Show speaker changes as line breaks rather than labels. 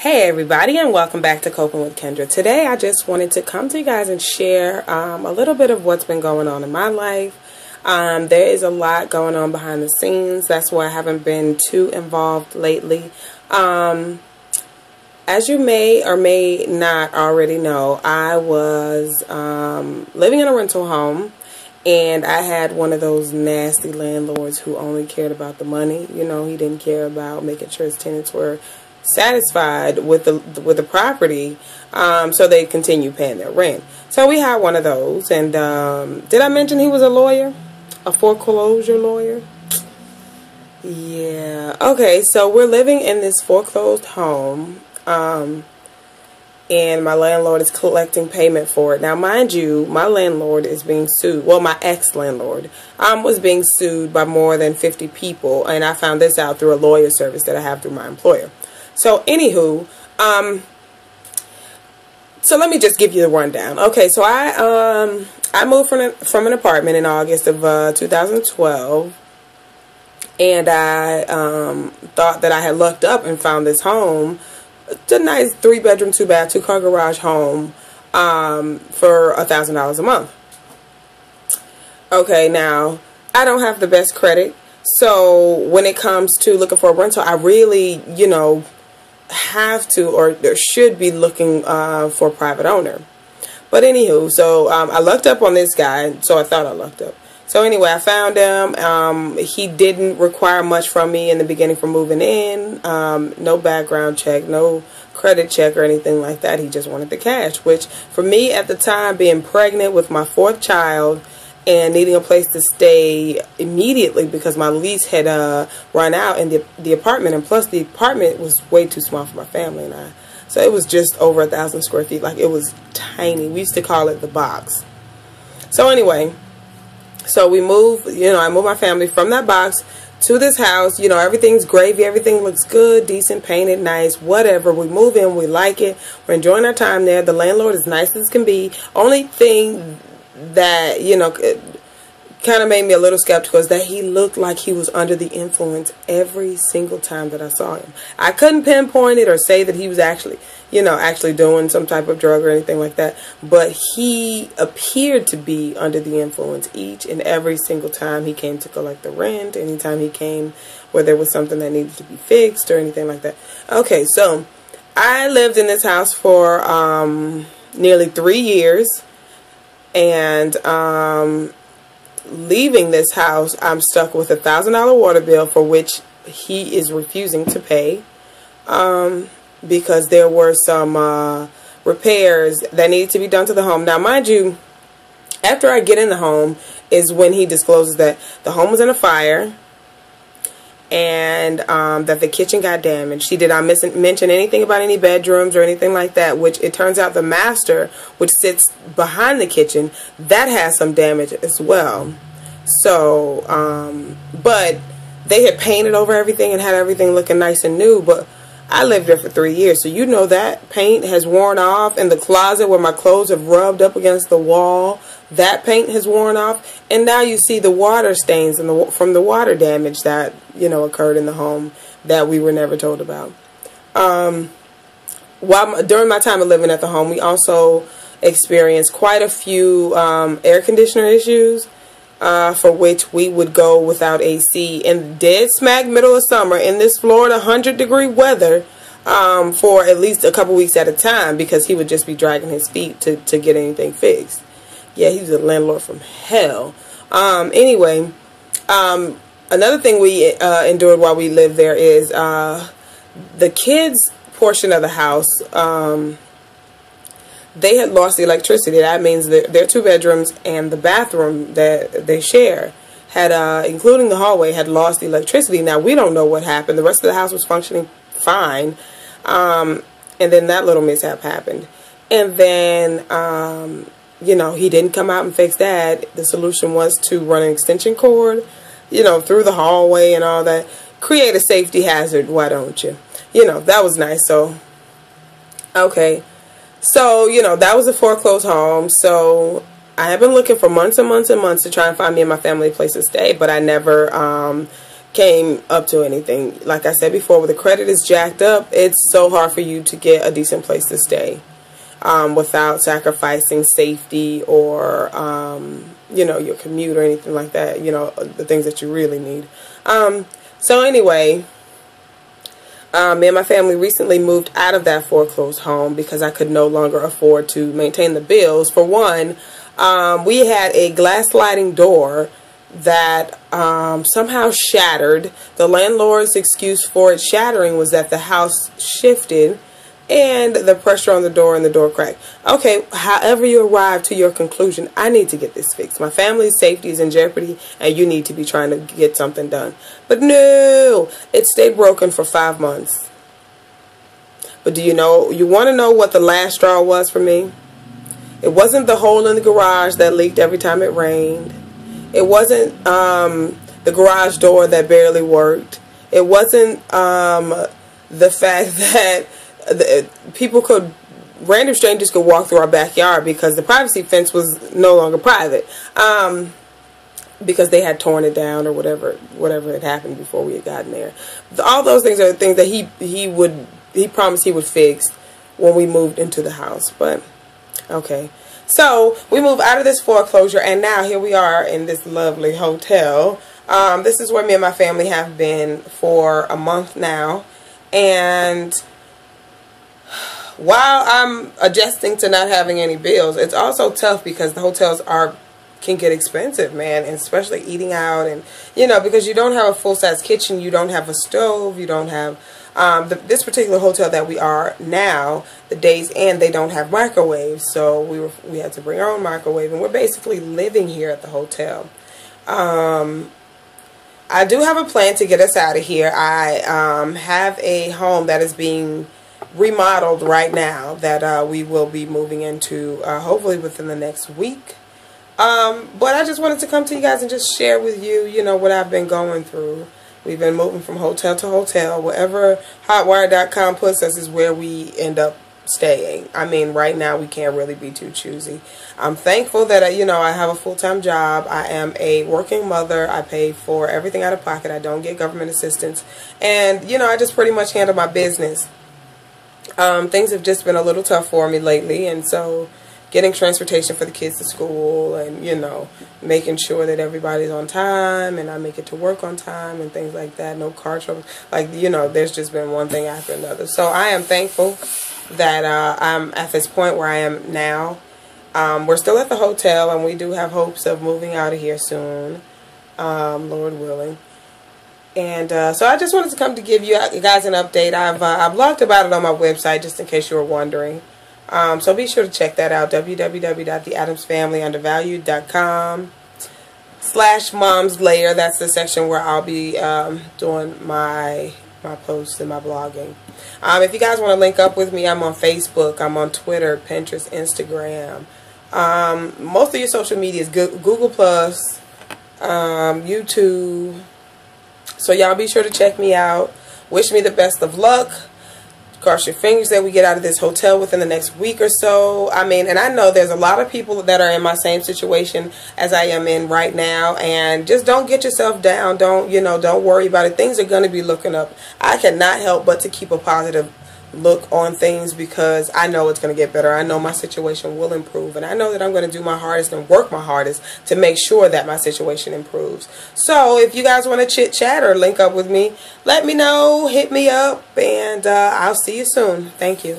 Hey everybody, and welcome back to Coping with Kendra. Today I just wanted to come to you guys and share a little bit of what's been going on in my life. There is a lot going on behind the scenes. That's why I haven't been too involved lately. As you may or may not already know, I was living in a rental home, and I had one of those nasty landlords who only cared about the money. You know, he didn't care about making sure his tenants were satisfied with the property, so they continue paying their rent. So we had one of those, and did I mention he was a lawyer, a foreclosure lawyer? Yeah. Okay, so we're living in this foreclosed home, and my landlord is collecting payment for it. Now, mind you, my landlord is being sued. Well, my ex-landlord was being sued by more than 50 people, and I found this out through a lawyer service that I have through my employer. So, anywho, so let me just give you the rundown. Okay, so I moved from an apartment in August of 2012, and I thought that I had lucked up and found this home. It's a nice 3-bedroom, 2-bath, 2-car garage home for $1,000 a month. Okay, now, I don't have the best credit, so when it comes to looking for a rental, I really, you know, have to or should be looking for a private owner. But anywho, so I lucked up on this guy, so I thought I lucked up. So anyway, I found him. He didn't require much from me in the beginning for moving in. No background check, no credit check or anything like that. He just wanted the cash, which for me at the time, being pregnant with my 4th child and needing a place to stay immediately because my lease had run out in the apartment, and plus the apartment was way too small for my family and I. So it was just over 1,000 square feet. Like, it was tiny. We used to call it the box. So anyway, so we moved, you know, I moved my family from that box to this house. You know, everything's gravy. Everything looks good, decent, painted, nice, whatever. We move in. We like it. We're enjoying our time there. The landlord is nice as can be. Only thing that, you know, kind of made me a little skeptical is that he looked like he was under the influence every single time that I saw him. I couldn't pinpoint it or say that he was actually, you know, actually doing some type of drug or anything like that, but he appeared to be under the influence each and every single time he came to collect the rent, anytime he came where there was something that needed to be fixed or anything like that. Okay, so I lived in this house for nearly 3 years. And leaving this house, I'm stuck with a $1,000 water bill for which he is refusing to pay because there were some repairs that needed to be done to the home. Now, mind you, after I get in the home is when he discloses that the home was in a fire and that the kitchen got damaged. He did not mention anything about any bedrooms or anything like that, which it turns out the master, which sits behind the kitchen, that has some damage as well. So, but they had painted over everything and had everything looking nice and new, but I lived there for 3 years, so you know that paint has worn off, and the closet where my clothes have rubbed up against the wall, that paint has worn off, and now you see the water stains from the water damage that, you know, occurred in the home that we were never told about. During my time of living at the home, we also experienced quite a few air conditioner issues, for which we would go without AC in dead smack middle of summer in this Florida 100-degree weather for at least a couple weeks at a time, because he would just be dragging his feet to get anything fixed. Yeah, he was a landlord from hell. Anyway, another thing we endured while we lived there is the kids' portion of the house. They had lost the electricity. That means that their 2 bedrooms and the bathroom that they share had, including the hallway, had lost the electricity. Now, we don't know what happened. The rest of the house was functioning fine. And then that little mishap happened. And then, you know, he didn't come out and fix that. The solution was to run an extension cord, you know, through the hallway and all that. Create a safety hazard, why don't you? You know, that was nice. So, okay. So, you know, that was a foreclosed home. So I have been looking for months and months and months to try and find me and my family a place to stay, but I never came up to anything. Like I said before, when the credit is jacked up, it's so hard for you to get a decent place to stay without sacrificing safety or, you know, your commute or anything like that, you know, the things that you really need. So anyway, me and my family recently moved out of that foreclosed home because I could no longer afford to maintain the bills. For one, we had a glass sliding door that somehow shattered. The landlord's excuse for it shattering was that the house shifted and the pressure on the door and the door cracked. Okay, however you arrive to your conclusion, I need to get this fixed. My family's safety is in jeopardy and you need to be trying to get something done. But no, it stayed broken for 5 months. But do you know, you want to know what the last straw was for me? It wasn't the hole in the garage that leaked every time it rained. It wasn't the garage door that barely worked. It wasn't the fact that random strangers could walk through our backyard because the privacy fence was no longer private, because they had torn it down or whatever had happened before we had gotten there. All those things are the things that he promised he would fix when we moved into the house. But okay, so we moved out of this foreclosure and now here we are in this lovely hotel. This is where me and my family have been for a month now, and while I'm adjusting to not having any bills, it's also tough because the hotels can get expensive, man, and especially eating out, and you know, because you don't have a full-size kitchen, you don't have a stove, you don't have this particular hotel that we are now, the Days Inn, they don't have microwaves, so we had to bring our own microwave, and we're basically living here at the hotel. I do have a plan to get us out of here. I have a home that is being remodeled right now that we will be moving into hopefully within the next week. But I just wanted to come to you guys and just share with you, you know, what I've been going through. We've been moving from hotel to hotel. Wherever hotwire.com puts us is where we end up staying. I mean, right now we can't really be too choosy. I'm thankful that, you know, I have a full-time job. I am a working mother. I pay for everything out of pocket. I don't get government assistance. And, you know, I just pretty much handle my business. Things have just been a little tough for me lately, and so getting transportation for the kids to school and, you know, making sure that everybody's on time and I make it to work on time and things like that, no car trouble, like, you know, there's just been one thing after another. So I am thankful that I'm at this point where I am now. We're still at the hotel and we do have hopes of moving out of here soon, Lord willing. And so I just wanted to come to give you guys an update. I've blogged about it on my website just in case you were wondering. So be sure to check that out, www.theadamsfamilyundervalued.com/momslayer. That's the section where I'll be doing my posts and my blogging. If you guys want to link up with me, I'm on Facebook, I'm on Twitter, Pinterest, Instagram. Most of your social media is Google+, YouTube. So y'all be sure to check me out. Wish me the best of luck. Cross your fingers that we get out of this hotel within the next week or so. I mean, and I know there's a lot of people that are in my same situation as I am in right now. And just don't get yourself down. Don't worry about it. Things are going to be looking up. I cannot help but to keep a positive look on things because I know it's going to get better. I know my situation will improve, and I know that I'm going to do my hardest and work my hardest to make sure that my situation improves. So if you guys want to chit chat or link up with me, let me know, hit me up, and I'll see you soon. Thank you.